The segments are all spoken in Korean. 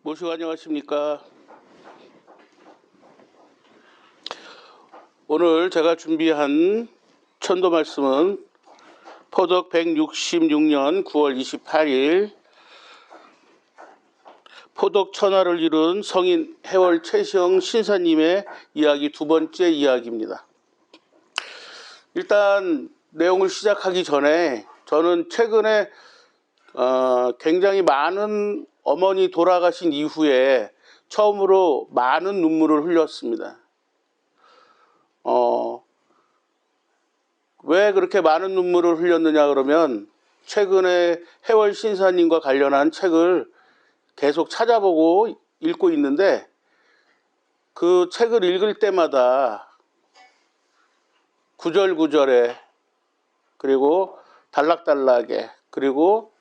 모시고 안녕하십니까. 오늘 제가 준비한 천도 말씀은 포덕 166년 9월 28일 포덕 천하를 이룬 성인 해월 최시영 신사님의 이야기 두 번째 이야기입니다. 일단 내용을 시작하기 전에 저는 최근에 굉장히 많은 어머니 돌아가신 이후에 처음으로 많은 눈물을 흘렸습니다. 왜 그렇게 많은 눈물을 흘렸느냐 그러면 최근에 해월 신사님과 관련한 책을 계속 찾아보고 읽고 있는데 그 책을 읽을 때마다 구절구절에 그리고 단락단락에 그리고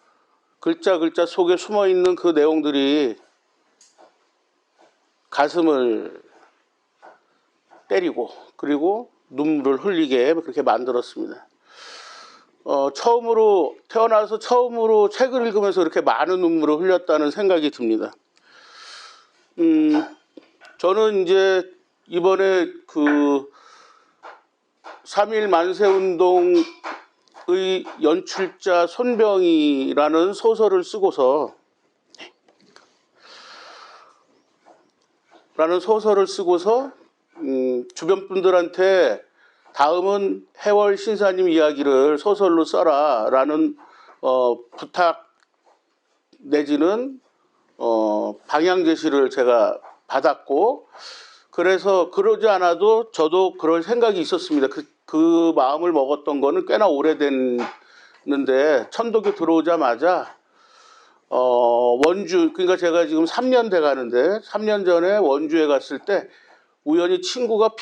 글자 글자 속에 숨어있는 그 내용들이 가슴을 때리고 그리고 눈물을 흘리게 그렇게 만들었습니다. 태어나서 처음으로 책을 읽으면서 그렇게 많은 눈물을 흘렸다는 생각이 듭니다. 저는 이제 이번에 그 3.1 만세운동의 연출자 손병희라는 소설을 쓰고서 주변 분들한테 다음은 해월 신사님 이야기를 소설로 써라 라는 부탁 내지는 방향 제시를 제가 받았고, 그래서 그러지 않아도 저도 그럴 생각이 있었습니다. 그 마음을 먹었던 거는 꽤나 오래됐는데 천독에 들어오자마자 원주, 그러니까 제가 지금 3년 돼 가는데 3년 전에 원주에 갔을 때 우연히 친구가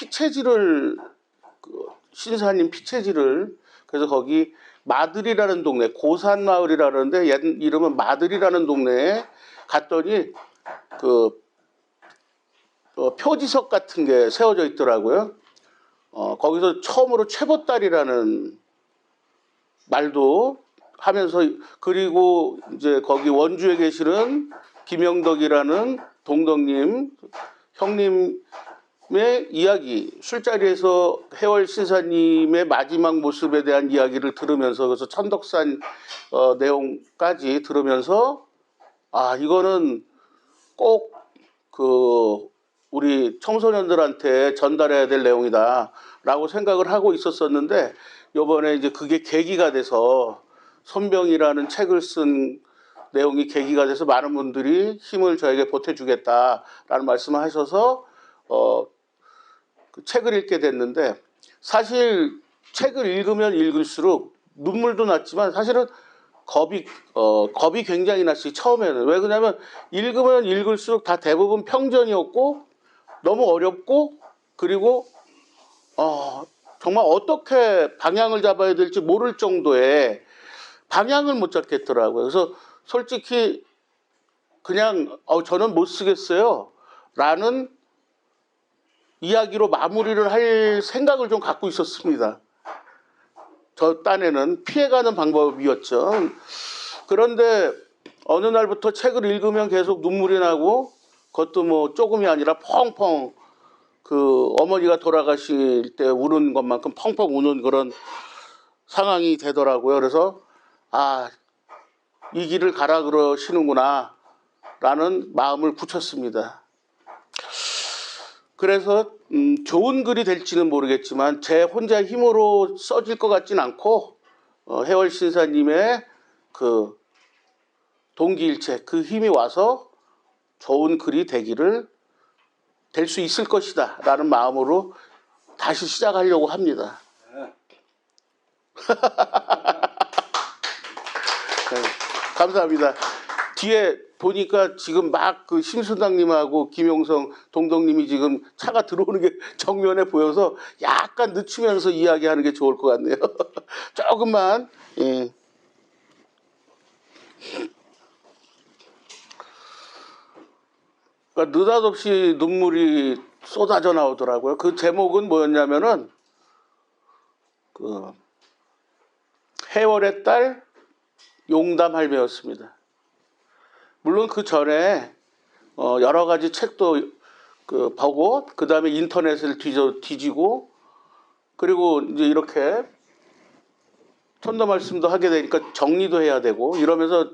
신사님 피채지를, 그래서 거기 마들이라는 동네, 고산마을이라는데 옛 이름은 마들이라는 동네에 갔더니 표지석 같은 게 세워져 있더라고요. 거기서 처음으로 최보딸이라는 말도 하면서, 그리고 이제 거기 원주에 계시는 김영덕이라는 동덕님 형님의 이야기, 술자리에서 해월 신사님의 마지막 모습에 대한 이야기를 들으면서, 그래서 천덕산 내용까지 들으면서 이거는 꼭 우리 청소년들한테 전달해야 될 내용이다 라고 생각을 하고 있었었는데, 요번에 이제 그게 계기가 돼서 손병이라는 책을 쓴 내용이 계기가 돼서 많은 분들이 힘을 저에게 보태주겠다라는 말씀을 하셔서 그 책을 읽게 됐는데, 사실 책을 읽으면 읽을수록 눈물도 났지만 사실은 겁이 굉장히 났어요. 처음에는. 왜 그러냐면 읽으면 읽을수록 다 대부분 평전이었고 너무 어렵고, 그리고 정말 어떻게 방향을 잡아야 될지 모를 정도의 방향을 못 잡겠더라고요. 그래서 솔직히 그냥 저는 못 쓰겠어요 라는 이야기로 마무리를 할 생각을 좀 갖고 있었습니다. 저 딴에는 피해가는 방법이었죠. 그런데 어느 날부터 책을 읽으면 계속 눈물이 나고, 그것도 뭐 조금이 아니라 펑펑, 그 어머니가 돌아가실 때 우는 것만큼 펑펑 우는 그런 상황이 되더라고요. 그래서 이 길을 가라 그러시는구나 라는 마음을 굳혔습니다. 그래서 좋은 글이 될지는 모르겠지만 제 혼자 힘으로 써질 것 같진 않고, 해월 신사님의 그 동기일체, 그 힘이 와서 좋은 글이 될 수 있을 것이다 라는 마음으로 다시 시작하려고 합니다. 네, 감사합니다. 뒤에 보니까 지금 막 그 심수당님하고 김용성 동덕님이 지금 차가 들어오는 게 정면에 보여서 약간 늦추면서 이야기하는 게 좋을 것 같네요. 조금만. 예. 그러니까 느닷없이 눈물이 쏟아져 나오더라고요. 그 제목은 뭐였냐면은 해월의 딸 용담 할매였습니다. 물론 그 전에 여러 가지 책도 보고 그 다음에 인터넷을 뒤지고 그리고 이제 이렇게 천도 말씀도 하게 되니까 정리도 해야 되고 이러면서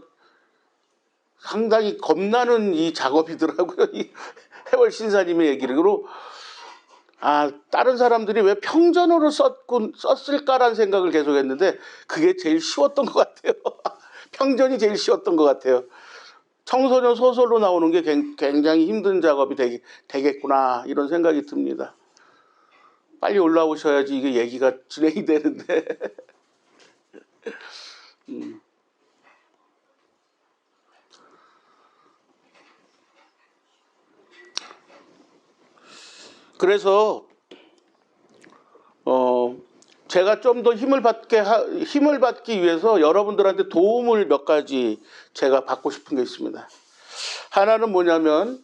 상당히 겁나는 이 작업이더라고요. 이 해월 신사님의 얘기를. 그리고 다른 사람들이 왜 평전어로 썼을까라는 생각을 계속 했는데 그게 제일 쉬웠던 것 같아요. 평전이 제일 쉬웠던 것 같아요. 청소년 소설로 나오는 게 굉장히 힘든 작업이 되겠구나 이런 생각이 듭니다. 빨리 올라오셔야지 이게 얘기가 진행이 되는데. 그래서 제가 좀 더 힘을 받기 위해서 여러분들한테 도움을 몇 가지 제가 받고 싶은 게 있습니다. 하나는 뭐냐면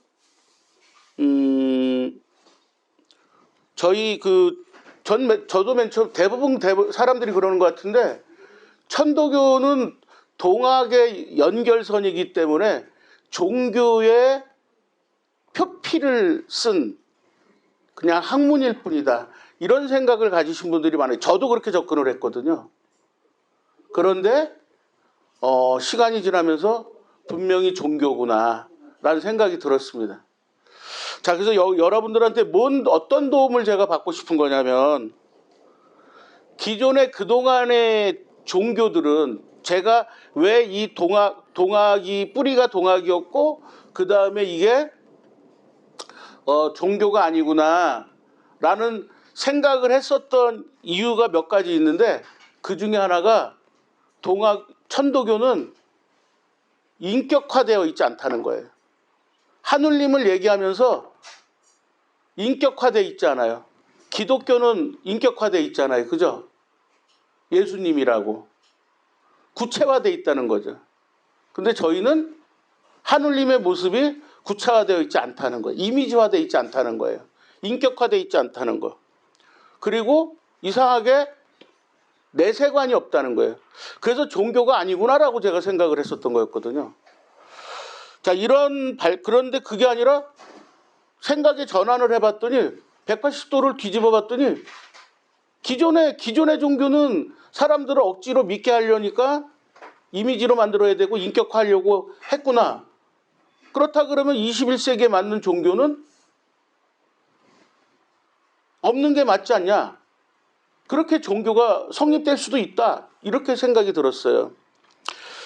저희 저도 맨 처음 대부분 사람들이 그러는 것 같은데 천도교는 동학의 연결선이기 때문에 종교의 표피를 쓴 그냥 학문일 뿐이다. 이런 생각을 가지신 분들이 많아요. 저도 그렇게 접근을 했거든요. 그런데 시간이 지나면서 분명히 종교구나 라는 생각이 들었습니다. 자, 그래서 여러분들한테 어떤 도움을 제가 받고 싶은 거냐면 기존의 그동안의 종교들은 제가 왜 이 동학이 뿌리가 동학이었고 그 다음에 이게 종교가 아니구나 라는 생각을 했었던 이유가 몇 가지 있는데 그 중에 하나가 천도교는 인격화되어 있지 않다는 거예요. 하느님을 얘기하면서 인격화되어 있지 않아요. 기독교는 인격화되어 있잖아요. 그죠? 예수님이라고. 구체화되어 있다는 거죠. 근데 저희는 하느님의 모습이 구체화되어 있지 않다는 거예요. 이미지화되어 있지 않다는 거예요. 인격화되어 있지 않다는 거. 그리고 이상하게 내세관이 없다는 거예요. 그래서 종교가 아니구나라고 제가 생각을 했었던 거였거든요. 자, 그런데 그게 아니라 생각의 전환을 해봤더니 180도를 뒤집어 봤더니 기존의 종교는 사람들을 억지로 믿게 하려니까 이미지로 만들어야 되고 인격화하려고 했구나. 그렇다 그러면 21세기에 맞는 종교는 없는 게 맞지 않냐. 그렇게 종교가 성립될 수도 있다. 이렇게 생각이 들었어요.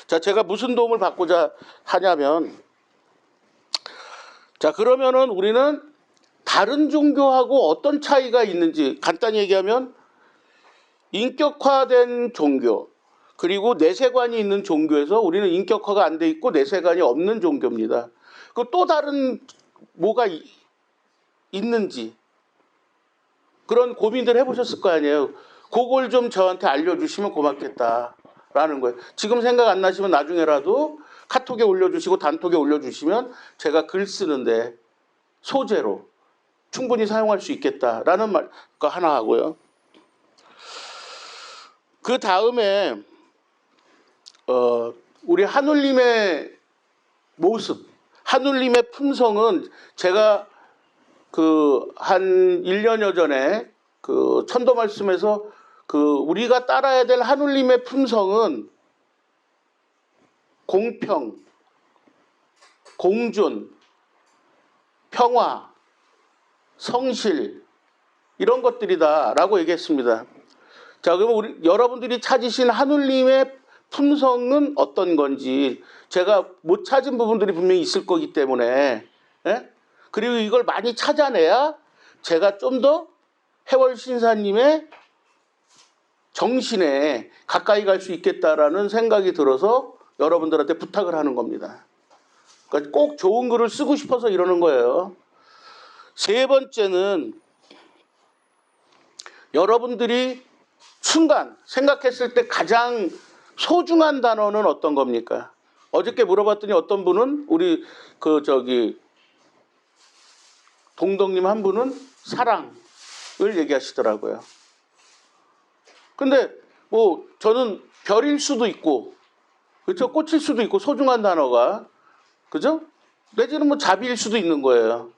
자, 제가 무슨 도움을 받고자 하냐면 자, 그러면은 우리는 다른 종교하고 어떤 차이가 있는지 간단히 얘기하면 인격화된 종교 그리고 내세관이 있는 종교에서 우리는 인격화가 안 돼 있고 내세관이 없는 종교입니다. 그 또 다른 뭐가 있는지 그런 고민들 해보셨을 거 아니에요. 그걸 좀 저한테 알려주시면 고맙겠다라는 거예요. 지금 생각 안 나시면 나중에라도 카톡에 올려주시고 단톡에 올려주시면 제가 글 쓰는데 소재로 충분히 사용할 수 있겠다라는 말거 하나 하고요. 그 다음에 우리 하느님의 모습, 하느님의 품성은 제가 한 1년여 전에 천도 말씀에서 우리가 따라야 될 하느님의 품성은 공평, 공존, 평화, 성실 이런 것들이다라고 얘기했습니다. 자, 그러면 여러분들이 찾으신 하느님의 품성은 어떤 건지 제가 못 찾은 부분들이 분명히 있을 거기 때문에 그리고 이걸 많이 찾아내야 제가 좀 더 해월 신사님의 정신에 가까이 갈 수 있겠다라는 생각이 들어서 여러분들한테 부탁을 하는 겁니다. 그러니까 꼭 좋은 글을 쓰고 싶어서 이러는 거예요. 세 번째는 여러분들이 순간 생각했을 때 가장 소중한 단어는 어떤 겁니까? 어저께 물어봤더니 어떤 분은 우리 동덕님 한 분은 사랑을 얘기하시더라고요. 근데 뭐 저는 별일 수도 있고 그렇죠? 꽃일 수도 있고 소중한 단어가 그죠? 내지는 뭐 자비일 수도 있는 거예요.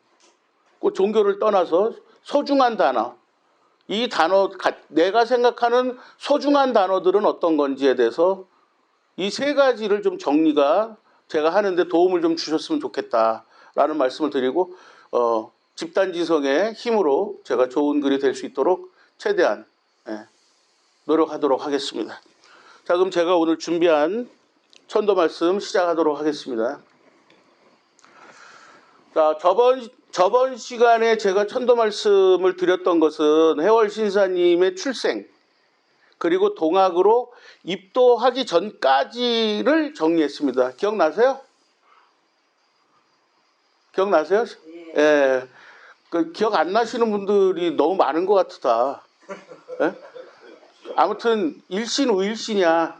그 종교를 떠나서 소중한 단어. 이 단어, 내가 생각하는 소중한 단어들은 어떤 건지에 대해서 이 세 가지를 좀 정리가 제가 하는데 도움을 좀 주셨으면 좋겠다라는 말씀을 드리고, 집단지성의 힘으로 제가 좋은 글이 될 수 있도록 최대한 노력하도록 하겠습니다. 자, 그럼 제가 오늘 준비한 천도 말씀 시작하도록 하겠습니다. 자, 저번 시간에 제가 천도 말씀을 드렸던 것은 해월 신사님의 출생, 그리고 동학으로 입도하기 전까지를 정리했습니다. 기억나세요? 기억나세요? 예. 그 기억 안 나시는 분들이 너무 많은 것 같다. 예? 아무튼 일신 우일신이야.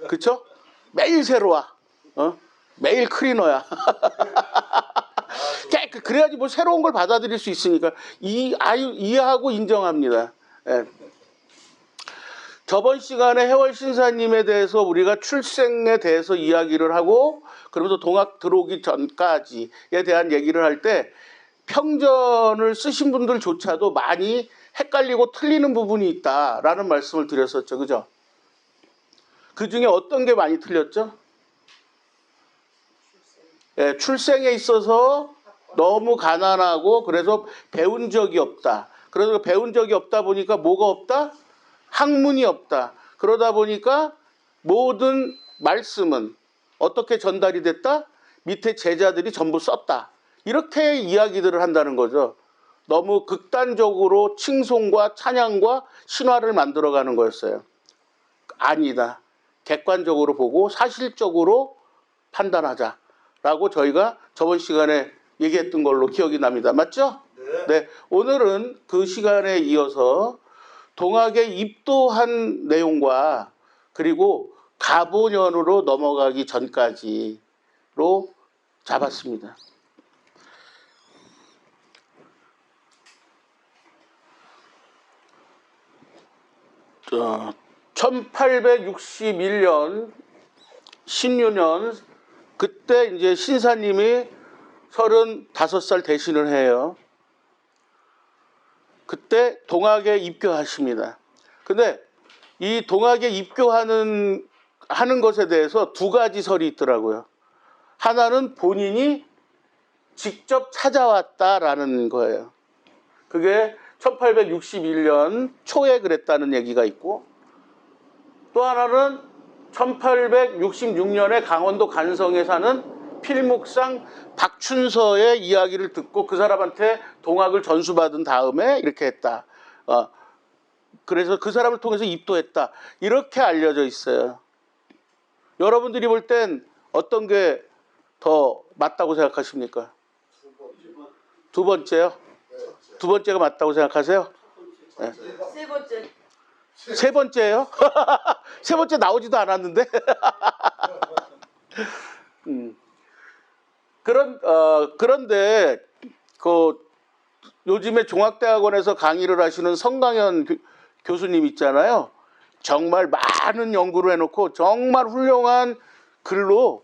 그쵸? 매일 새로 와. 매일 클리너야. 그래야지 뭐 새로운 걸 받아들일 수 있으니까 이해하고 인정합니다. 예. 저번 시간에 해월 신사님에 대해서 우리가 출생에 대해서 이야기를 하고, 그러면서 동학 들어오기 전까지에 대한 얘기를 할 때 평전을 쓰신 분들조차도 많이 헷갈리고 틀리는 부분이 있다라는 말씀을 드렸었죠. 그죠? 그 중에 어떤 게 많이 틀렸죠? 예, 출생에 있어서 너무 가난하고 그래서 배운 적이 없다. 그래서 배운 적이 없다 보니까 뭐가 없다? 학문이 없다. 그러다 보니까 모든 말씀은 어떻게 전달이 됐다? 밑에 제자들이 전부 썼다. 이렇게 이야기들을 한다는 거죠. 너무 극단적으로 칭송과 찬양과 신화를 만들어가는 거였어요. 아니다. 객관적으로 보고 사실적으로 판단하자라고 저희가 저번 시간에 얘기했던 걸로 기억이 납니다. 맞죠? 네. 오늘은 그 시간에 이어서 동학에 입도한 내용과 그리고 가보년으로 넘어가기 전까지로 잡았습니다. 1861년 신유년, 그때 이제 신사님이 35살 대신을 해요. 그때 동학에 입교하십니다. 근데 이 동학에 입교하는 것에 대해서 두 가지 설이 있더라고요. 하나는 본인이 직접 찾아왔다라는 거예요. 그게 1861년 초에 그랬다는 얘기가 있고, 또 하나는 1866년에 강원도 간성에 사는 필목상 박춘서의 이야기를 듣고 그 사람한테 동학을 전수받은 다음에 이렇게 했다. 그래서 그 사람을 통해서 입도했다. 이렇게 알려져 있어요. 여러분들이 볼 땐 어떤 게 더 맞다고 생각하십니까? 두 번째요? 두 번째가 맞다고 생각하세요? 네. 세 번째. 세 번째요? 세 번째 나오지도 않았는데. 그런데 요즘에 종합대학원에서 강의를 하시는 성강현 교수님 있잖아요. 정말 많은 연구를 해놓고 정말 훌륭한 글로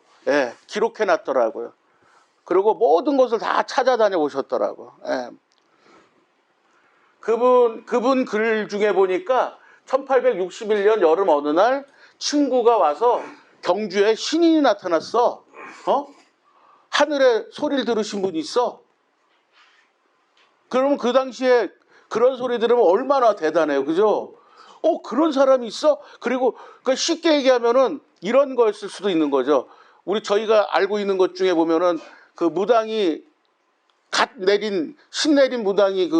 기록해 놨더라고요. 그리고 모든 것을 다 찾아다녀 보셨더라고요. 그분 글 중에 보니까 1861년 여름 어느 날 친구가 와서 경주에 신인이 나타났어. 하늘에 소리를 들으신 분이 있어. 그러면 그 당시에 그런 소리 들으면 얼마나 대단해요. 그죠? 그런 사람이 있어? 그리고 쉽게 얘기하면은 이런 거였을 수도 있는 거죠. 저희가 알고 있는 것 중에 보면은 그 무당이 신 내린 무당이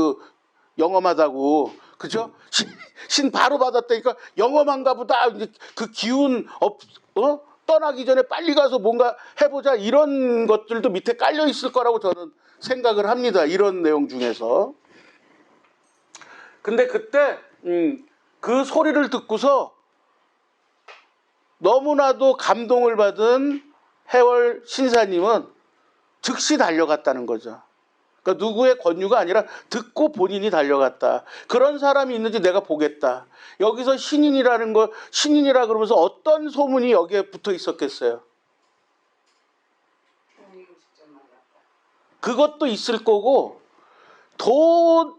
영험하다고. 그죠? 신 바로 받았다니까 영험한가 보다. 이제 그 기운 떠나기 전에 빨리 가서 뭔가 해보자, 이런 것들도 밑에 깔려 있을 거라고 저는 생각을 합니다. 이런 내용 중에서. 근데 그때 그 소리를 듣고서 너무나도 감동을 받은 해월 신사님은 즉시 달려갔다는 거죠. 그러니까 누구의 권유가 아니라 듣고 본인이 달려갔다. 그런 사람이 있는지 내가 보겠다. 여기서 신인이라 그러면서 어떤 소문이 여기에 붙어 있었겠어요? 그것도 있을 거고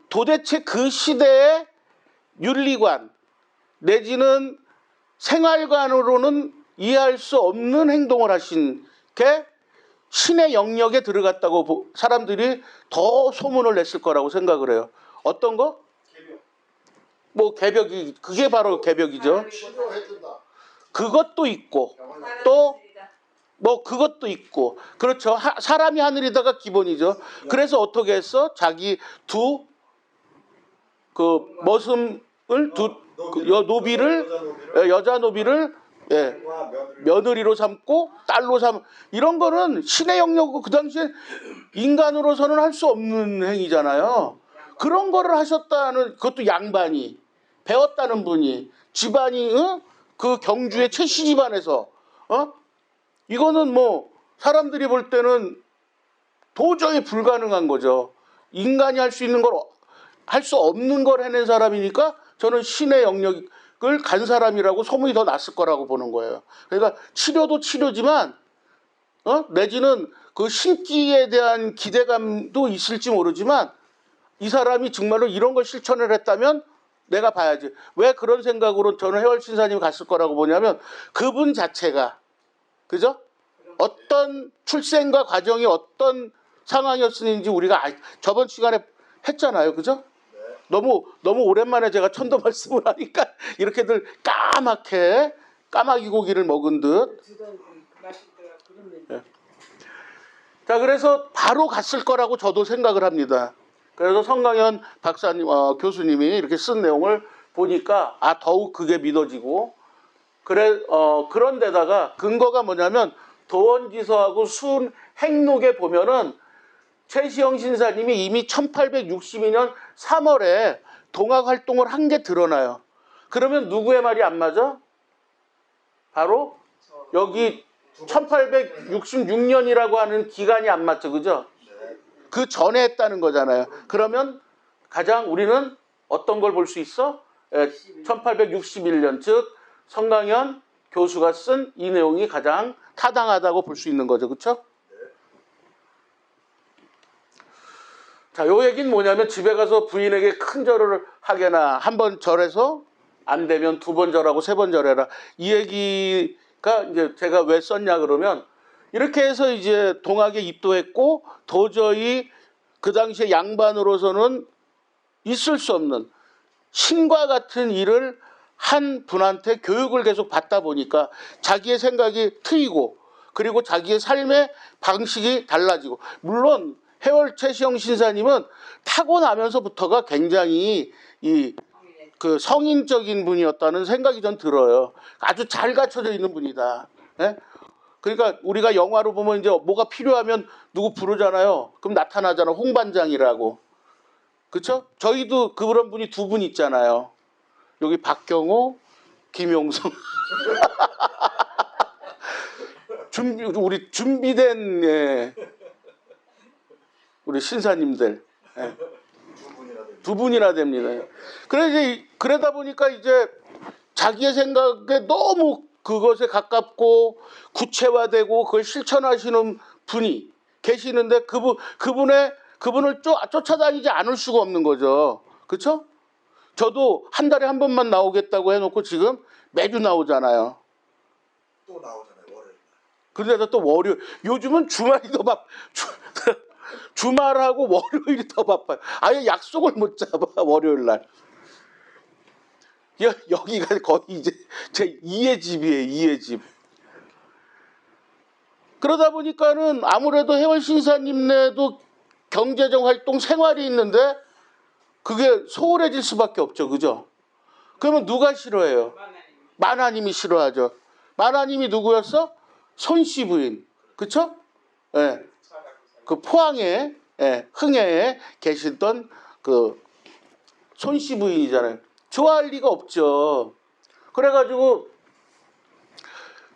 도대체 그 시대의 윤리관 내지는 생활관으로는 이해할 수 없는 행동을 하신 게 신의 영역에 들어갔다고 사람들이 더 소문을 냈을 거라고 생각을 해요. 어떤 거? 뭐 개벽이 그게 바로 개벽이죠. 그것도 있고 또 뭐 그것도 있고 그렇죠. 사람이 하늘이다가 기본이죠. 그래서 어떻게 했어? 자기 두 그 머슴을 여자 노비를 예, 며느리로 삼고 딸로 이런 거는 신의 영역이고 그 당시에 인간으로서는 할 수 없는 행위잖아요. 그런 거를 하셨다는 그것도 양반이 배웠다는 분이 집안이 그 경주의 최씨 집안에서 이거는 뭐 사람들이 볼 때는 도저히 불가능한 거죠. 인간이 할 수 있는 걸 할 수 없는 걸 해낸 사람이니까 저는 신의 영역을 간 사람이라고 소문이 더 났을 거라고 보는 거예요. 그러니까 치료도 치료지만 내지는 그 신기에 대한 기대감도 있을지 모르지만 이 사람이 정말로 이런 걸 실천을 했다면 내가 봐야지. 왜 그런 생각으로 저는 해월신사님이 갔을 거라고 보냐면 그분 자체가 그죠? 어떤 출생과 과정이 어떤 상황이었는지 우리가 저번 시간에 했잖아요. 그죠? 너무 오랜만에 제가 천도 말씀을 하니까 이렇게들 까마귀 고기를 먹은 듯. 예. 자, 그래서 바로 갔을 거라고 저도 생각을 합니다. 그래서 성강현 박사님, 교수님이 이렇게 쓴 내용을 보니까 더욱 그게 믿어지고 그런 데다가 근거가 뭐냐면 도원지서하고 순행록에 보면은 최시영 신사님이 이미 1862년 3월에 동학 활동을 한 게 드러나요. 그러면 누구의 말이 안 맞아? 바로 여기 1866년이라고 하는 기간이 안 맞죠. 그죠? 그 전에 했다는 거잖아요. 그러면 가장 우리는 어떤 걸 볼 수 있어? 1861년, 즉 성강현 교수가 쓴 이 내용이 가장 타당하다고 볼 수 있는 거죠. 그렇죠? 자, 요 얘기는 뭐냐면 집에 가서 부인에게 큰 절을 하게나 한 번 절해서 안 되면 두 번 절하고 세 번 절해라. 이 얘기가 이제 제가 왜 썼냐 그러면 이렇게 해서 이제 동학에 입도했고 도저히 그 당시에 양반으로서는 있을 수 없는 신과 같은 일을 한 분한테 교육을 계속 받다 보니까 자기의 생각이 트이고 그리고 자기의 삶의 방식이 달라지고 물론 해월 최시영 신사님은 타고나면서부터가 굉장히 그 성인적인 분이었다는 생각이 전 들어요. 아주 잘 갖춰져 있는 분이다. 네? 그러니까 우리가 영화로 보면 이제 뭐가 필요하면 누구 부르잖아요. 그럼 나타나잖아. 홍반장이라고. 그렇죠? 저희도 그런 분이 두 분 있잖아요. 여기 박경호, 김용성. 우리 준비된 우리 신사님들 두 분이나 됩니다. 그러다 보니까 이제 자기의 생각에 너무 그것에 가깝고 구체화되고 그걸 실천하시는 분이 계시는데 그분을 쫓아다니지 않을 수가 없는 거죠. 그렇죠? 저도 한 달에 한 번만 나오겠다고 해놓고 지금 매주 나오잖아요. 또 나오잖아요. 월요일. 그런데도 또 월요일. 요즘은 주말이 더 주말하고 월요일이 더 바빠요. 아예 약속을 못 잡아 월요일 날. 여기가 거의 이제 제 2의 집이에요. 2의 집. 그러다 보니까는 아무래도 해월신사님네도 경제적 활동 생활이 있는데 그게 소홀해질 수밖에 없죠. 그죠? 그러면 누가 싫어해요? 만화님이 싫어하죠. 만화님이 누구였어? 손씨 부인. 그쵸? 예. 그 포항에, 흥해에 계시던 그 손씨 부인이잖아요. 좋아할 리가 없죠. 그래가지고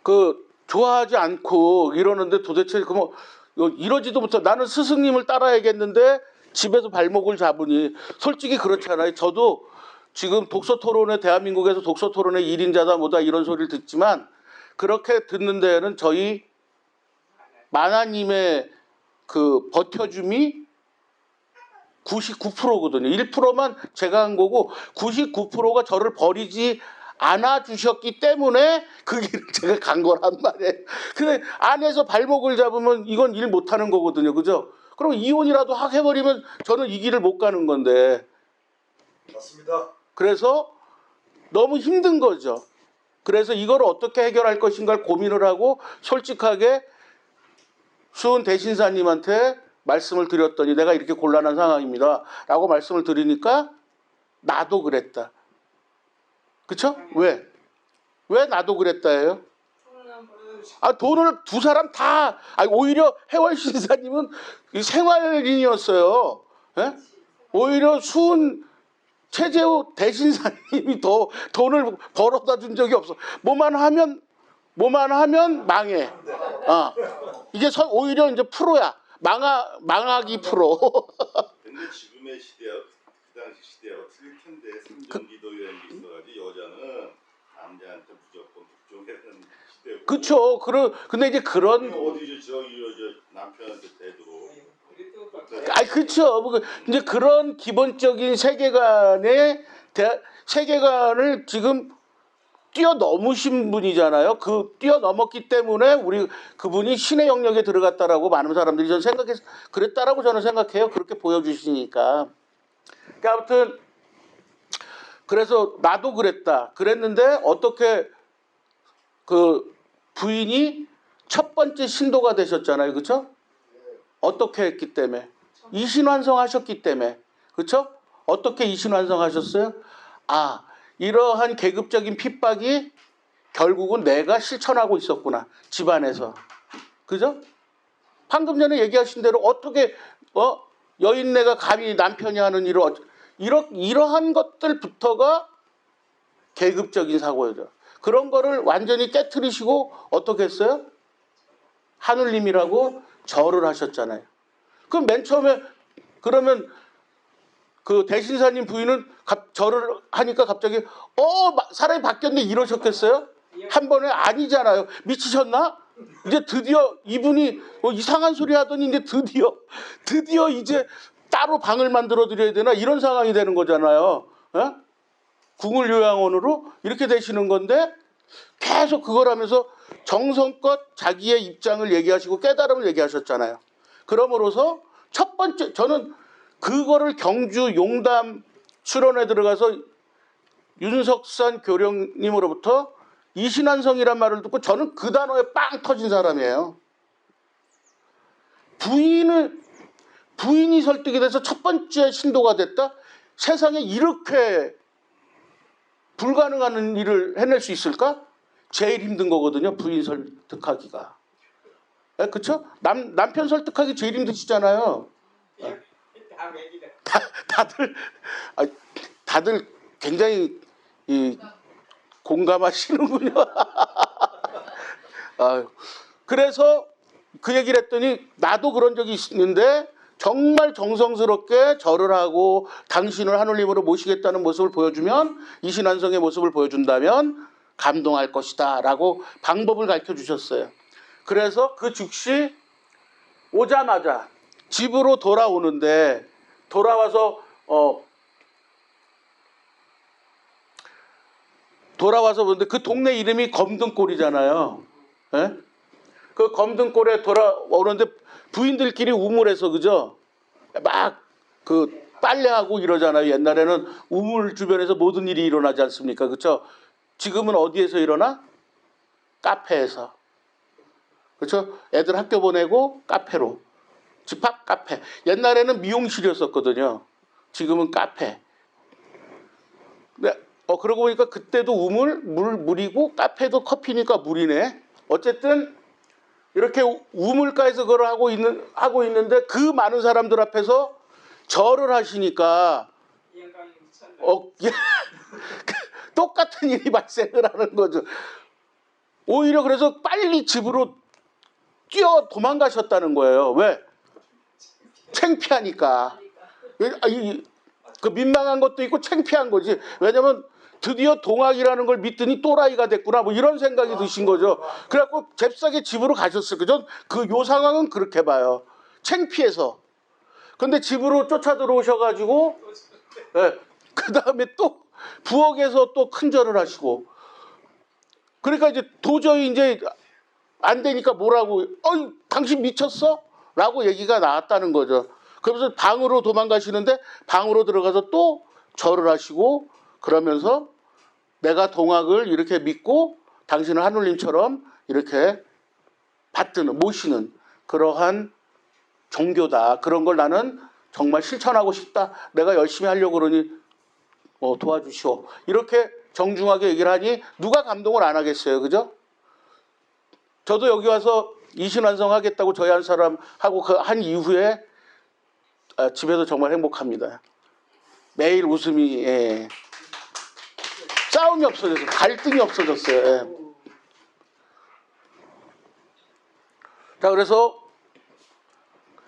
그 좋아하지 않고 이러는데 도대체 이러지도 못해. 나는 스승님을 따라야겠는데 집에서 발목을 잡으니 솔직히 그렇잖아요. 저도 지금 독서토론회 대한민국에서 독서토론회 1인자다 뭐다 이런 소리를 듣지만 그렇게 듣는 데에는 저희 만화님의 그 버텨줌이 99%거든요. 1%만 제가 한 거고 99%가 저를 버리지 않아 주셨기 때문에 그 길을 제가 간 거란 말이에요. 근데 안에서 발목을 잡으면 이건 일 못하는 거거든요. 그죠? 그럼 이혼이라도 해버리면 저는 이 길을 못 가는 건데. 맞습니다. 그래서 너무 힘든 거죠. 그래서 이걸 어떻게 해결할 것인가를 고민을 하고 솔직하게 수은 대신사님한테 말씀을 드렸더니 내가 이렇게 곤란한 상황입니다 라고 말씀을 드리니까 나도 그랬다. 그쵸? 왜? 왜 나도 그랬다예요? 돈을 두 사람 다, 오히려 해월 신사님은 생활인이었어요. 예? 오히려 수은 최재호 대신사님이 더 돈을 벌어다 준 적이 없어. 뭐만 하면 망해. 이게 오히려 이제 프로야. 망하기 프로. 근데 지금의 시대와 그 당시 시대와 틀릴 텐데 삼정기도라는 게 있어가지고 여자는 남자한테 무조건 복종해라는 시대고. 그쵸. 근데 이제 그런. 어디 저 남편한테 되도록. 그쵸. 이제 그런 기본적인 세계관을 지금 뛰어넘으신 분이잖아요. 그 뛰어넘었기 때문에 그분이 신의 영역에 들어갔다라고 많은 사람들이 저는 그랬다라고 저는 생각해요. 그렇게 보여주시니까. 그러니까 아무튼 그래서 나도 그랬는데 어떻게 그 부인이 첫 번째 신도가 되셨잖아요. 그렇죠? 어떻게 했기 때문에 이신환성하셨기 때문에. 그렇죠? 어떻게 이신환성하셨어요? 이러한 계급적인 핍박이 결국은 내가 실천하고 있었구나. 집안에서. 그죠? 방금 전에 얘기하신 대로 어떻게 여인네가 감히 남편이 하는 일을 이러한 것들부터가 계급적인 사고예요. 그런 거를 완전히 깨트리시고 어떻게 했어요? 하늘님이라고 절을 하셨잖아요. 그럼 맨 처음에 그러면 그 대신사님 부인은 절을 하니까 갑자기 사람이 바뀌었네 이러셨겠어요? 한 번에 아니잖아요. 미치셨나? 이제 드디어 이분이 이상한 소리 하더니 이제 드디어 이제 따로 방을 만들어 드려야 되나 이런 상황이 되는 거잖아요. 궁을 요양원으로 이렇게 되시는 건데 계속 그걸 하면서 정성껏 자기의 입장을 얘기하시고 깨달음을 얘기하셨잖아요. 그러므로서 첫 번째 저는 그거를 경주 용담 수련회 들어가서 윤석산 교령님으로부터 이신환성이란 말을 듣고 저는 그 단어에 빵 터진 사람이에요. 부인이 설득이 돼서 첫 번째 신도가 됐다? 세상에 이렇게 불가능한 일을 해낼 수 있을까? 제일 힘든 거거든요. 부인 설득하기가. 그쵸? 남편 설득하기 제일 힘드시잖아요. 다들 굉장히 공감하시는군요. 그래서 그 얘기를 했더니 나도 그런 적이 있는데 정말 정성스럽게 절을 하고 당신을 하늘님으로 모시겠다는 모습을 보여주면 이신환성의 모습을 보여준다면 감동할 것이다 라고 방법을 가르쳐 주셨어요. 그래서 그 즉시 오자마자 집으로 돌아오는데 돌아와서 보는데 그 동네 이름이 검등골이잖아요. 예? 그 검등골에 돌아오는데 부인들끼리 우물에서 그죠? 막 그 빨래하고 이러잖아요. 옛날에는 우물 주변에서 모든 일이 일어나지 않습니까? 그렇죠? 지금은 어디에서 일어나? 카페에서. 그렇죠? 애들 학교 보내고 카페로. 집 앞 카페. 옛날에는 미용실이었었거든요. 지금은 카페. 근데 그러고 보니까 그때도 물이고 카페도 커피니까 물이네. 어쨌든 이렇게 우물가에서 그걸 하고 있는데 그 많은 사람들 앞에서 절을 하시니까 똑같은 일이 발생을 하는 거죠. 오히려 그래서 빨리 집으로 도망가셨다는 거예요. 왜? 창피하니까. 그 민망한 것도 있고 창피한 거지. 왜냐면 드디어 동학이라는 걸 믿더니 또라이가 됐구나 뭐 이런 생각이 드신 거죠. 그래갖고 잽싸게 집으로 가셨을 거죠. 요 상황은 그렇게 봐요. 창피해서. 근데 집으로 쫓아 들어오셔가지고 예, 그 다음에 또 부엌에서 또 큰절을 하시고. 그러니까 이제 도저히 이제 안 되니까 뭐라고, 어이, 당신 미쳤어? 라고 얘기가 나왔다는 거죠. 그러면서 방으로 도망가시는데 방으로 들어가서 또 절을 하시고 그러면서 내가 동학을 이렇게 믿고 당신은 하느님처럼 이렇게 받드는, 모시는 그러한 종교다. 그런 걸 나는 정말 실천하고 싶다. 내가 열심히 하려고 그러니 도와주시오. 이렇게 정중하게 얘기를 하니 누가 감동을 안 하겠어요. 그죠? 저도 여기 와서 이신완성 하겠다고 저희 한 사람하고 그 한 이후에 집에서 정말 행복합니다. 매일 웃음이, 예. 싸움이 없어졌어요. 갈등이 없어졌어요. 예. 자, 그래서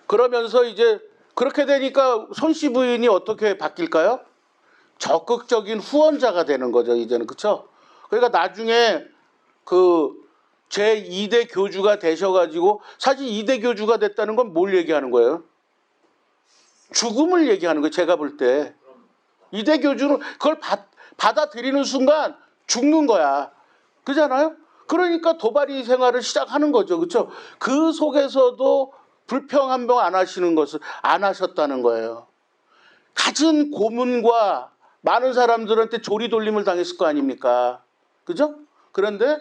그러면서 이제 그렇게 되니까 손씨 부인이 어떻게 바뀔까요? 적극적인 후원자가 되는 거죠, 이제는. 그쵸? 그러니까 나중에 그 제2대 교주가 되셔가지고, 사실 2대 교주가 됐다는 건 뭘 얘기하는 거예요? 죽음을 얘기하는 거예요, 제가 볼 때. 2대 교주는 그걸 받아들이는 순간 죽는 거야. 그잖아요? 그러니까 도바리 생활을 시작하는 거죠. 그렇죠? 그 속에서도 불평 한 번 안 하시는 것을 안 하셨다는 거예요. 갖은 고문과 많은 사람들한테 조리돌림을 당했을 거 아닙니까? 그죠? 그런데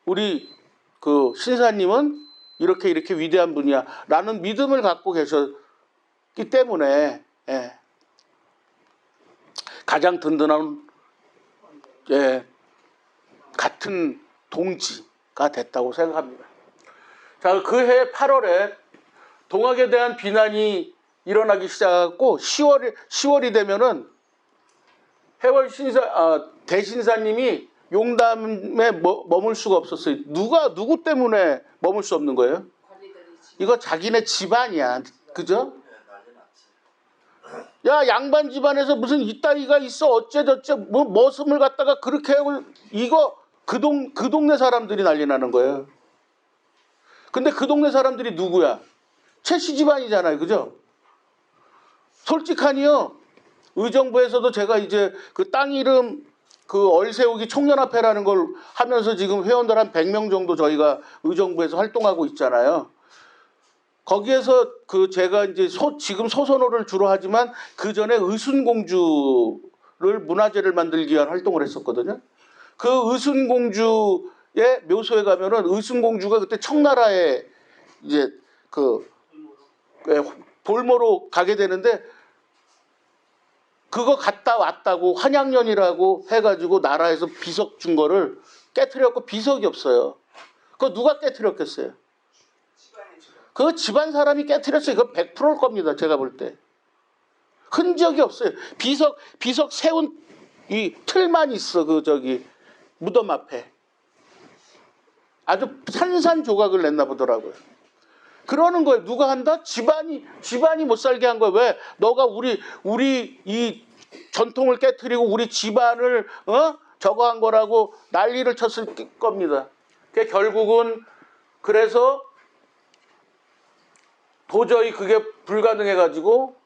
우리 그 신사님은 이렇게 위대한 분이야 라는 믿음을 갖고 계셨기 때문에, 예, 가장 든든한, 예, 같은 동지가 됐다고 생각합니다. 자, 그 해 8월에 동학에 대한 비난이 일어나기 시작했고 10월이 되면은 해월 대신사님이 용담에 머물 수가 없었어요. 누구 때문에 머물 수 없는 거예요? 이거 자기네 집안이야. 그죠? 야, 양반 집안에서 무슨 이따위가 있어 어째저째 뭐 머슴을 갖다가 그렇게 이거 그 동네 사람들이 난리 나는 거예요. 근데 그 동네 사람들이 누구야? 최씨 집안이잖아요. 그죠? 솔직하니요. 의정부에서도 제가 이제 그 땅 이름 그 얼세우기 청년합회라는 걸 하면서 지금 회원들 한 100명 정도 저희가 의정부에서 활동하고 있잖아요. 거기에서 그 제가 이제 지금 소선호를 주로 하지만 그 전에 의순공주를 문화재를 만들기 위한 활동을 했었거든요. 그 의순공주의 묘소에 가면은 의순공주가 그때 청나라에 이제 그 볼모로 가게 되는데 그거 갔다 왔다고 환양년이라고 해가지고 나라에서 비석 준 거를 깨트렸고 비석이 없어요. 그거 누가 깨트렸겠어요? 그 집안 사람이 깨트렸어요. 그거 100%일 겁니다. 제가 볼 때. 흔적이 없어요. 비석 세운 이 틀만 있어. 그 저기 무덤 앞에. 아주 산산조각을 냈나 보더라고요. 그러는 거예요. 누가 한다? 집안이 못 살게 한 거예요. 왜? 너가 우리 이 전통을 깨트리고 우리 집안을 저거 한 거라고 난리를 쳤을 겁니다. 결국은 그래서 도저히 그게 불가능해가지고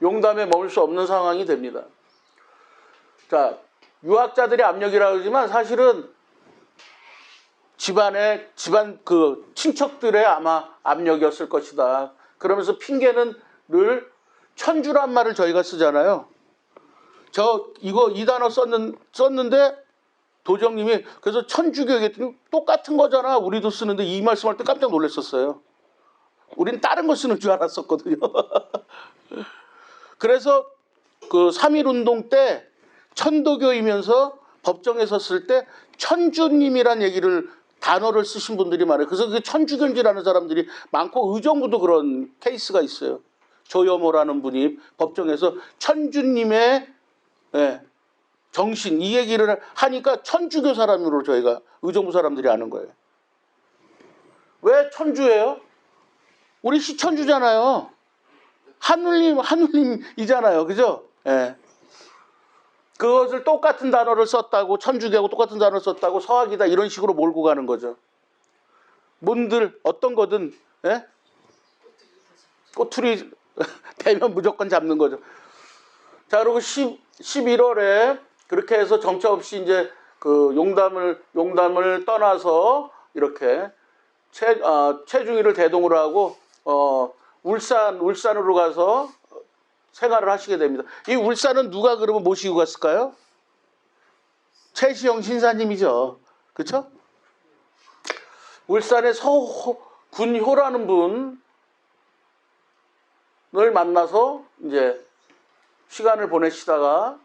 용담에 머물 수 없는 상황이 됩니다. 자, 유학자들의 압력이라고 그러지만 사실은 집안 그 친척들의 아마 압력이었을 것이다. 그러면서 핑계는 늘 천주란 말을 저희가 쓰잖아요. 이 단어 썼는데 도정님이 그래서 천주교 얘기했더니 똑같은 거잖아. 우리도 쓰는데 이 말씀할 때 깜짝 놀랐었어요. 우린 다른 거 쓰는 줄 알았었거든요. 그래서 그 3.1운동 때 천도교이면서 법정에 섰을 때 천주님이란 단어를 쓰신 분들이 많아요. 그래서 그게 천주교인지라는 사람들이 많고 의정부도 그런 케이스가 있어요. 조여모라는 분이 법정에서 천주님의 정신 이 얘기를 하니까 천주교 사람으로 저희가 의정부 사람들이 아는 거예요. 왜 천주예요? 우리 시천주잖아요. 하느님이잖아요. 그죠? 예. 그것을 똑같은 단어를 썼다고, 천주교하고 똑같은 단어를 썼다고 서학이다 이런 식으로 몰고 가는 거죠. 뭔들 어떤 거든 예? 꼬투리 대면 무조건 잡는 거죠. 자, 그리고 11월에 그렇게 해서 정처 없이 이제 그 용담을 떠나서 이렇게 최중희를 대동으로 하고 울산으로 가서 생활을 하시게 됩니다. 이 울산은 누가 그러면 모시고 갔을까요? 최시영 신사님이죠. 그렇죠? 울산의 서군효라는 분을 만나서 이제 시간을 보내시다가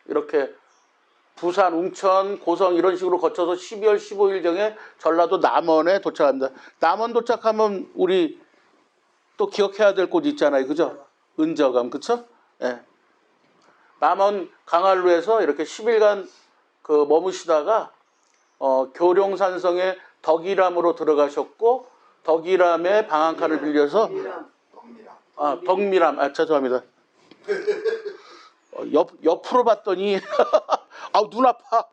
이렇게 부산, 웅천, 고성 이런 식으로 거쳐서 12월 15일경에 전라도 남원에 도착합니다. 남원 도착하면 우리 또 기억해야 될 곳 있잖아요. 그죠? 은저감. 그쵸? 예. 남원 강한루에서 이렇게 10일간 그 머무시다가 교룡산성에 덕이람으로 들어가셨고 덕이람의 방한칸을 빌려서 덕미람. 죄송합니다. 옆으로 봤더니 눈 아파.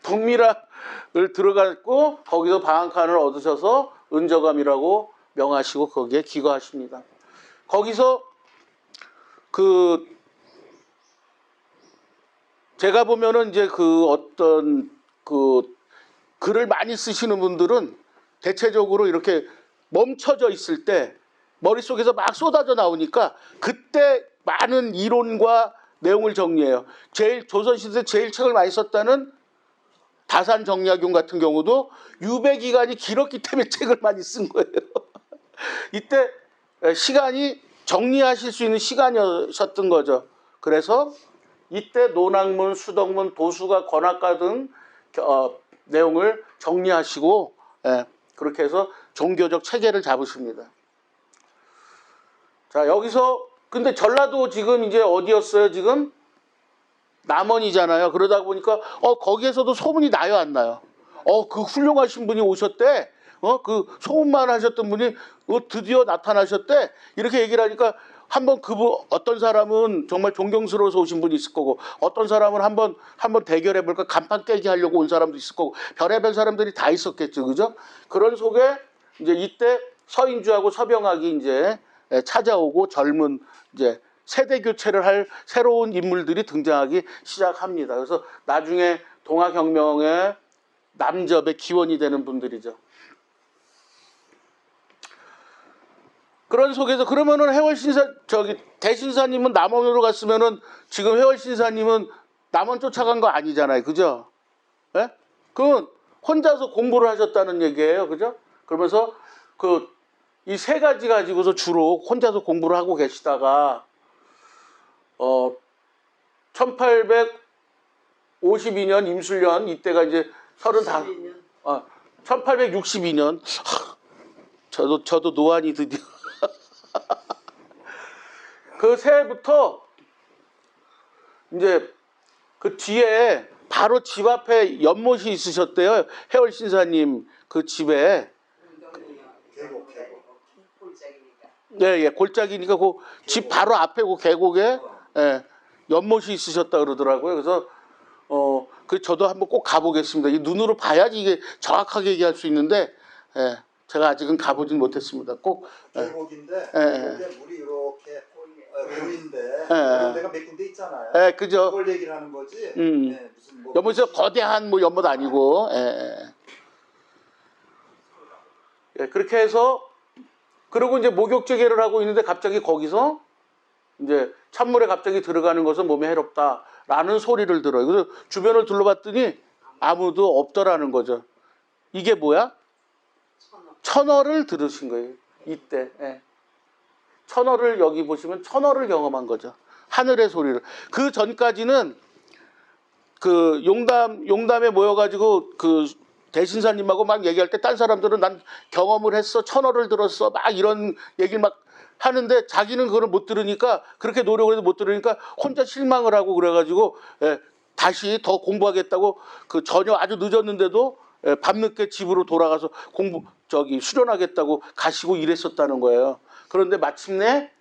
덕미람을 들어갔고 거기서 방한칸을 얻으셔서 은저감이라고 명하시고 거기에 기거하십니다. 거기서 제가 보면은 이제 어떤 글을 많이 쓰시는 분들은 대체적으로 이렇게 멈춰져 있을 때 머릿속에서 막 쏟아져 나오니까 그때 많은 이론과 내용을 정리해요. 조선시대 제일 책을 많이 썼다는 다산정약용 같은 경우도 유배 기간이 길었기 때문에 책을 많이 쓴 거예요. 이때 시간이 정리하실 수 있는 시간이었던 거죠. 그래서 이때 논학문, 수덕문, 도수가, 권학가 등 내용을 정리하시고 그렇게 해서 종교적 체계를 잡으십니다. 자, 여기서 근데 전라도 지금 이제 어디였어요? 지금 남원이잖아요. 그러다 보니까 거기에서도 소문이 나요, 안 나요? 그 훌륭하신 분이 오셨대. 그 소문만 하셨던 분이 드디어 나타나셨대. 이렇게 얘기를 하니까 한번 어떤 사람은 정말 존경스러워서 오신 분이 있을 거고, 어떤 사람은 한번 대결해 볼까 간판 깨기 하려고 온 사람도 있을 거고, 별의별 사람들이 다 있었겠죠, 그죠? 그런 속에 이제 이때 서인주하고 서병학이 이제 찾아오고 젊은 이제 세대 교체를 할 새로운 인물들이 등장하기 시작합니다. 그래서 나중에 동학혁명의 남접의 기원이 되는 분들이죠. 그런 속에서 그러면은 대신사님은 남원으로 갔으면은 지금 해월신사님은 남원 쫓아간 거 아니잖아요, 그죠? 예? 그건 혼자서 공부를 하셨다는 얘기예요, 그죠? 그러면서 이 세 가지 가지고서 주로 혼자서 공부를 하고 계시다가 1852년 임술년 이때가 이제 1862년 저도 노안이 드디어 그 새해부터 이제 그 뒤에 바로 집 앞에 연못이 있으셨대요. 해월신사님 그 집에. 네, 골짜기니까 그 집 바로 앞에 그 계곡에 연못이 있으셨다 그러더라고요. 그래서 저도 한번 꼭 가보겠습니다. 이 눈으로 봐야지 이게 정확하게 얘기할 수 있는데 제가 아직은 가보진 못했습니다. 꼭 계곡인데 거기에 물이 이렇게 보이는데 그런 데가 몇 군데 있잖아요. 그죠. 그걸 얘기를 하는 거지. 무슨 연못이 거대한 연못 아니고. 그렇게 해서 그리고 이제 목욕제계를 하고 있는데 갑자기 거기서 이제 찬물에 갑자기 들어가는 것은 몸에 해롭다라는 소리를 들어요. 그래서 주변을 둘러봤더니 아무도 없더라는 거죠. 이게 뭐야? 천어를 들으신 거예요. 이때. 천어를 여기 보시면 천어를 경험한 거죠. 하늘의 소리를. 그 전까지는 그 용담에 모여가지고 그 대신사님하고 막 얘기할 때 딴 사람들은 난 경험을 했어, 천어를 들었어, 막 이런 얘기를 막 하는데 자기는 그걸 못 들으니까 그렇게 노력을 해도 못 들으니까 혼자 실망을 하고 그래가지고 다시 더 공부하겠다고 저녁 아주 늦었는데도 밤늦게 집으로 돌아가서 수련하겠다고 가시고 이랬었다는 거예요. 그런데 마침내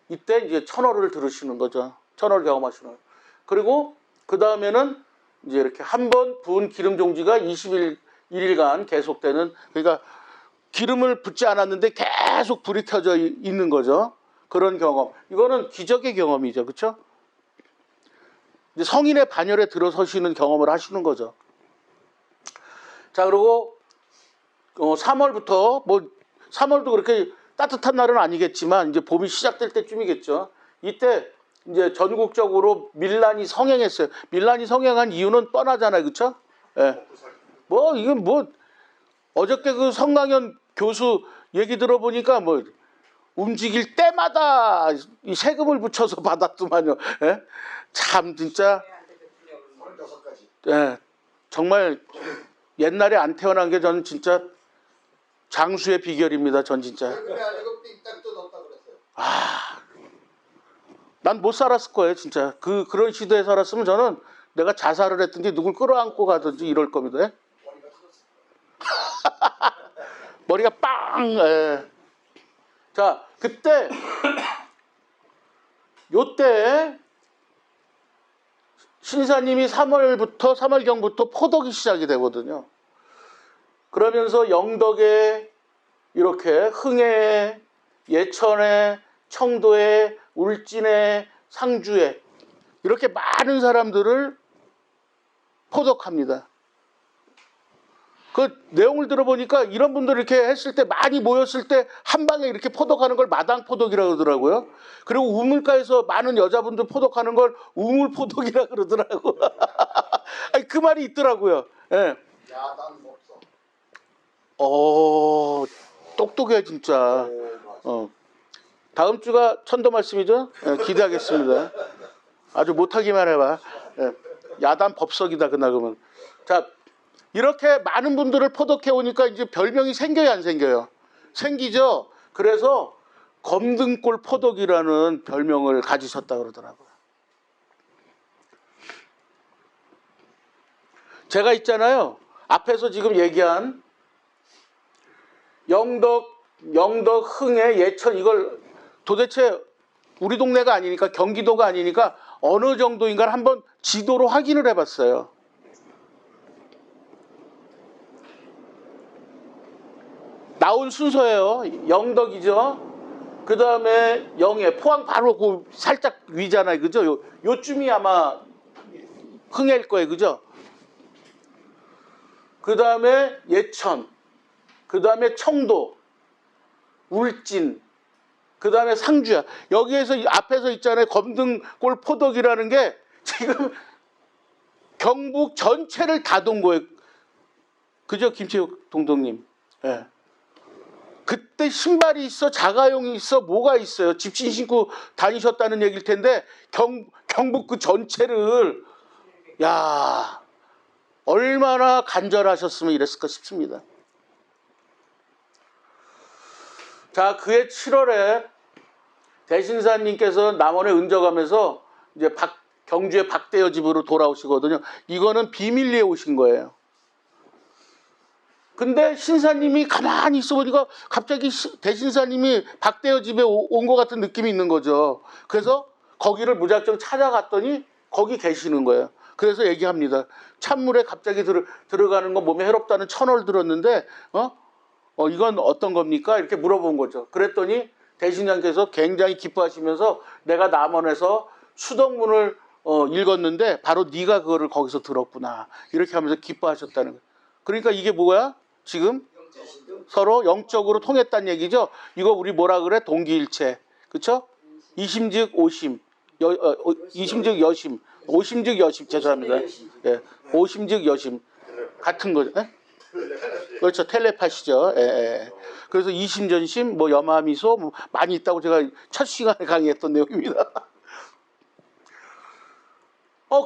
이때 이제 천어를 들으시는 거죠. 천월 경험하시는. 그리고 그 다음에는 이제 이렇게 한 번 부은 기름 종지가 21일간 계속되는, 그러니까 기름을 붓지 않았는데 계속 불이 켜져 있는 거죠. 그런 경험. 이거는 기적의 경험이죠. 그렇죠? 이제 성인의 반열에 들어서시는 경험을 하시는 거죠. 자, 그리고 3월부터, 뭐 3월도 그렇게 따뜻한 날은 아니겠지만 이제 봄이 시작될 때쯤이겠죠. 이때 이제 전국적으로 밀란이 성행했어요. 밀란이 성행한 이유는 뻔하잖아요. 그렇죠? 예. 뭐 이건 뭐 어저께 그 성강현 교수 얘기 들어보니까 뭐 움직일 때마다 이 세금을 붙여서 받았더만요. 예? 참 진짜 36가지. 예, 정말 옛날에 안 태어난 게 저는 진짜 장수의 비결입니다. 전 진짜. 세금이 아니고 삥땅도 넣었다 그랬어요. 난 못 살았을 거예요. 진짜. 그런 시대에 살았으면 저는 내가 자살을 했든지 누굴 끌어안고 가든지 이럴 겁니다. 예? 머리가 터졌어요. 머리가 빵! 예. 자, 그때, 요때, 신사님이 3월경부터 포덕이 시작이 되거든요. 그러면서 영덕에, 이렇게 흥해에, 예천에, 청도에, 울진에, 상주에, 이렇게 많은 사람들을 포덕합니다. 그 내용을 들어보니까 이런 분들 이렇게 했을 때 많이 모였을 때 한 방에 이렇게 포덕하는 걸 마당 포덕이라고 그러더라고요. 그리고 우물가에서 많은 여자분들 포덕하는 걸 우물 포덕이라고 그러더라고. 아니, 그 말이 있더라고요. 예. 야단 목성. 똑똑해 진짜. 다음 주가 천도 말씀이죠? 예, 기대하겠습니다. 아주 못하기만 해봐. 예. 야단 법석이다 그날 그러면. 자. 이렇게 많은 분들을 포덕해 오니까 이제 별명이 생겨요, 안 생겨요? 생기죠? 그래서 검등골 포덕이라는 별명을 가지셨다 그러더라고요. 제가 있잖아요. 앞에서 지금 얘기한 영덕, 흥해, 예천 이걸 도대체 우리 동네가 아니니까 경기도가 아니니까 어느 정도인가를 한번 지도로 확인을 해봤어요. 나온 순서예요. 영덕이죠. 그 다음에 영해, 포항 바로 그 살짝 위잖아요. 그죠? 요쯤이 아마 흥해일 거예요. 그죠? 그 다음에 예천, 그 다음에 청도, 울진, 그 다음에 상주야. 여기에서 앞에서 있잖아요. 검등골 포덕이라는 게 지금 경북 전체를 다 돈 거예요. 그죠? 김치욱 동동님. 예. 그때 신발이 있어, 자가용이 있어, 뭐가 있어요. 집신 신고 다니셨다는 얘기일 텐데 경북 그 전체를 야 얼마나 간절하셨으면 이랬을까 싶습니다. 자, 그해 7월에 대신사님께서 남원에 은적하면서 이제 경주의 박대여 집으로 돌아오시거든요. 이거는 비밀리에 오신 거예요. 근데 신사님이 가만히 있어 보니까 갑자기 대신사님이 박대여 집에 온 것 같은 느낌이 있는 거죠. 그래서 거기를 무작정 찾아갔더니 거기 계시는 거예요. 그래서 얘기합니다. 찬물에 갑자기 들어가는 거 몸에 해롭다는 천월 들었는데 이건 어떤 겁니까? 이렇게 물어본 거죠. 그랬더니 대신장께서 굉장히 기뻐하시면서 내가 남원에서 수덕문을 읽었는데 바로 네가 그거를 거기서 들었구나. 이렇게 하면서 기뻐하셨다는 거예요. 그러니까 이게 뭐야? 지금 서로 영적으로 통했다는 얘기죠. 이거 우리 뭐라 그래? 동기일체. 그렇죠? 이심즉 오심. 이심즉 여심. 오심즉 여심. 죄송합니다. 예. 오심즉 여심. 같은 거죠. 예? 그렇죠. 텔레파시죠. 예, 예. 그래서 이심전심, 뭐 염화미소 뭐 많이 있다고 제가 첫 시간에 강의했던 내용입니다.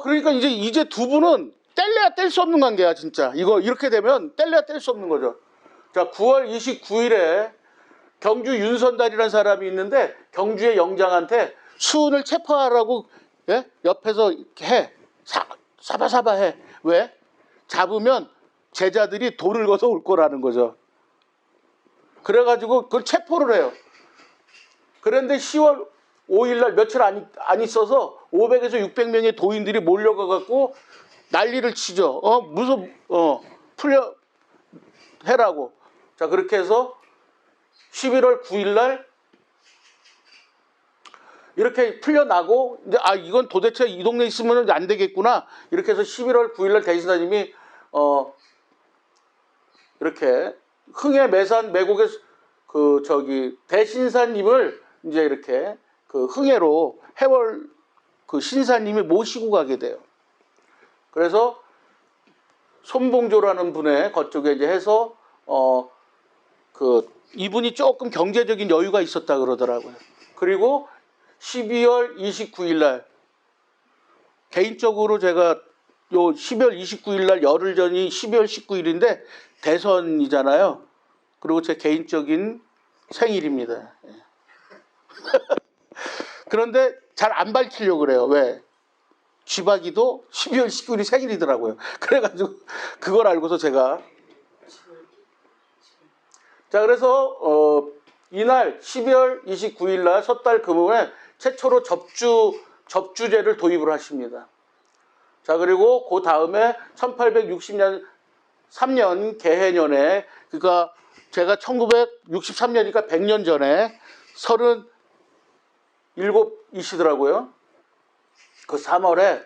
그러니까 이제 두 분은 뗄래야 뗄 수 없는 관계야, 진짜. 이거 이렇게 되면 뗄래야 뗄 수 없는 거죠. 자, 9월 29일에 경주 윤선달이라는 사람이 있는데 경주의 영장한테 수은을 체포하라고 옆에서 해. 사바사바 해. 왜? 잡으면 제자들이 돈을 걷어 올 거라는 거죠. 그래가지고 그걸 체포를 해요. 그런데 10월 5일 날 며칠 안 있어서 500에서 600명의 도인들이 몰려가 갖고 난리를 치죠. 풀려 해라고. 자, 그렇게 해서 11월 9일 날 이렇게 풀려나고 이제 이건 도대체 이 동네에 있으면 안 되겠구나. 이렇게 해서 11월 9일 날 대신사님이 이렇게 흥해 매산 매곡의 대신사님을 이제 이렇게 그 흥해로 해월 그 신사님이 모시고 가게 돼요. 그래서 손봉조라는 분의 그쪽에 이제 해서 이분이 조금 경제적인 여유가 있었다 그러더라고요. 그리고 12월 29일 날 개인적으로 제가 요 12월 29일 날 열흘 전이 12월 19일인데 대선이잖아요. 그리고 제 개인적인 생일입니다. 그런데 잘 안 밝히려고 그래요. 왜? 쥐박이도 12월 19일이 생일이더라고요. 그래가지고 그걸 알고서 제가 자, 그래서 이날 12월 29일 날 섣달 금음에 최초로 접주제를 도입을 하십니다. 자, 그리고 그 다음에 1860년 3년 개해년에, 그러니까 제가 1963년이니까 100년 전에 37이시더라고요. 그 3월에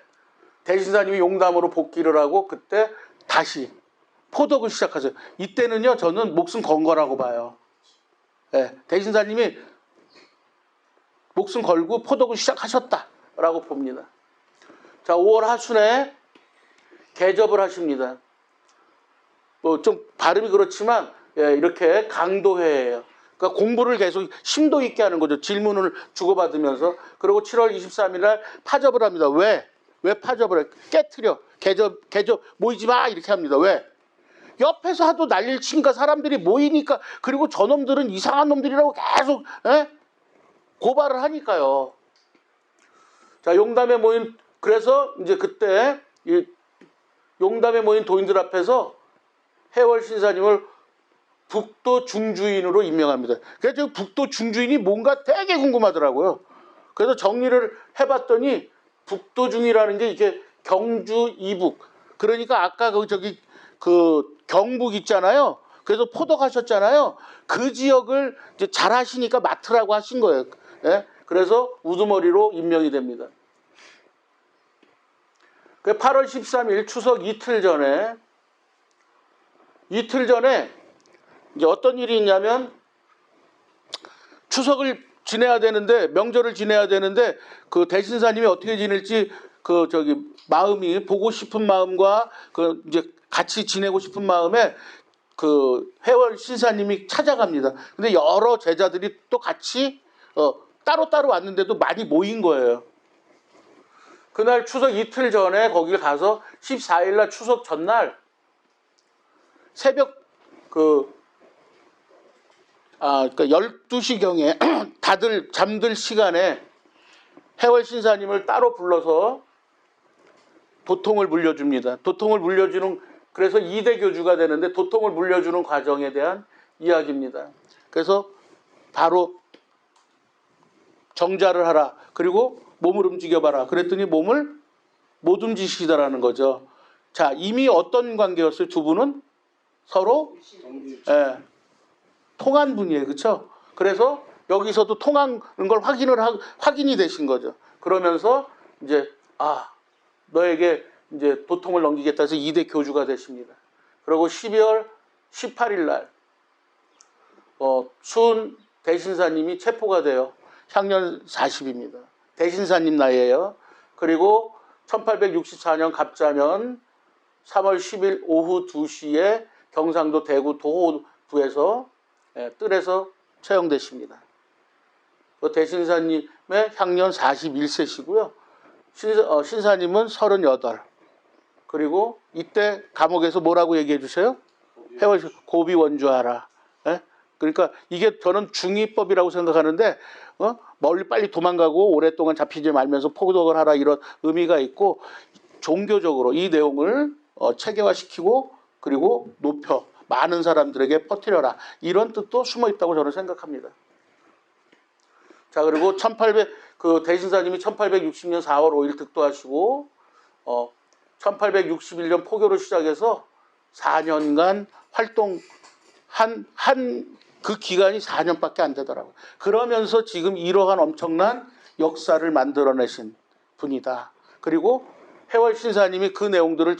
대신사님이 용담으로 복귀를 하고 그때 다시 포덕을 시작하죠. 이때는요, 저는 목숨 건 거라고 봐요. 네, 대신사님이 목숨 걸고 포덕을 시작하셨다라고 봅니다. 자, 5월 하순에 개접을 하십니다. 좀 발음이 그렇지만 이렇게 강도회예요. 그러니까 공부를 계속 심도 있게 하는 거죠. 질문을 주고받으면서. 그리고 7월 23일 날 파접을 합니다. 왜 파접을 해? 깨트려. 개접 모이지 마 이렇게 합니다. 왜? 옆에서 하도 난리를 치니까 사람들이 모이니까, 그리고 저놈들은 이상한 놈들이라고 계속 고발을 하니까요. 자, 용담에 모인, 그래서 이제 그때 이 용담에 모인 도인들 앞에서 해월 신사님을 북도 중주인으로 임명합니다. 그래서 북도 중주인이 뭔가 되게 궁금하더라고요. 그래서 정리를 해봤더니 북도 중이라는 게 이게 경주 이북, 그러니까 아까 그 경북 있잖아요. 그래서 포덕하셨잖아요. 그 지역을 이제 잘 하시니까 맡으라고 하신 거예요. 예? 그래서 우두머리로 임명이 됩니다. 8월 13일 추석 이틀 전에 이제 어떤 일이 있냐면, 추석을 지내야 되는데, 명절을 지내야 되는데, 그 대신사님이 어떻게 지낼지 마음이, 보고 싶은 마음과 이제 같이 지내고 싶은 마음에 그 해월 신사님이 찾아갑니다. 근데 여러 제자들이 또 같이 따로따로 왔는데도 많이 모인 거예요. 그날 추석 이틀 전에 거길 가서 14일 날 추석 전날 새벽 그러니까 12시경에 다들 잠들 시간에 해월 신사님을 따로 불러서 도통을 물려줍니다. 도통을 물려주는, 그래서 2대 교주가 되는데 도통을 물려주는 과정에 대한 이야기입니다. 그래서 바로 정자를 하라. 그리고 몸을 움직여봐라. 그랬더니 몸을 못 움직이시더라는 거죠. 자, 이미 어떤 관계였어요? 두 분은 서로 통한 분이에요. 그렇죠? 그래서 여기서도 통한 걸 확인이 되신 거죠. 그러면서 이제 너에게 이제 도통을 넘기겠다 해서 2대 교주가 되십니다. 그리고 12월 18일 날 순 대신사님이 체포가 돼요. 향년 40입니다. 대신사님 나이에요. 그리고 1864년 갑자년 3월 10일 오후 2시에 경상도 대구 도호부에서 뜰에서 처형되십니다. 대신사님의 향년 41세시고요. 신사님은 38. 그리고 이때 감옥에서 뭐라고 얘기해 주세요? 해월 고비 원주하라. 그러니까 이게 저는 중의법이라고 생각하는데 멀리 빨리 도망가고 오랫동안 잡히지 말면서 포독을 하라, 이런 의미가 있고, 종교적으로 이 내용을 체계화시키고 그리고 높여 많은 사람들에게 퍼뜨려라, 이런 뜻도 숨어 있다고 저는 생각합니다. 자, 그리고 대신사님이 1860년 4월 5일 득도하시고 1861년 포교를 시작해서 4년간 활동한 그 기간이 4년밖에 안 되더라고요. 그러면서 지금 이러한 엄청난 역사를 만들어내신 분이다. 그리고 해월 신사님이 그 내용들을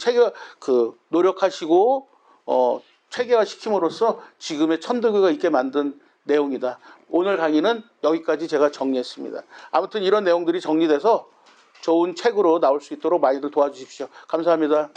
노력하시고 체계화시킴으로써 지금의 천도교가 있게 만든 내용이다. 오늘 강의는 여기까지 제가 정리했습니다. 아무튼 이런 내용들이 정리돼서 좋은 책으로 나올 수 있도록 많이들 도와주십시오. 감사합니다.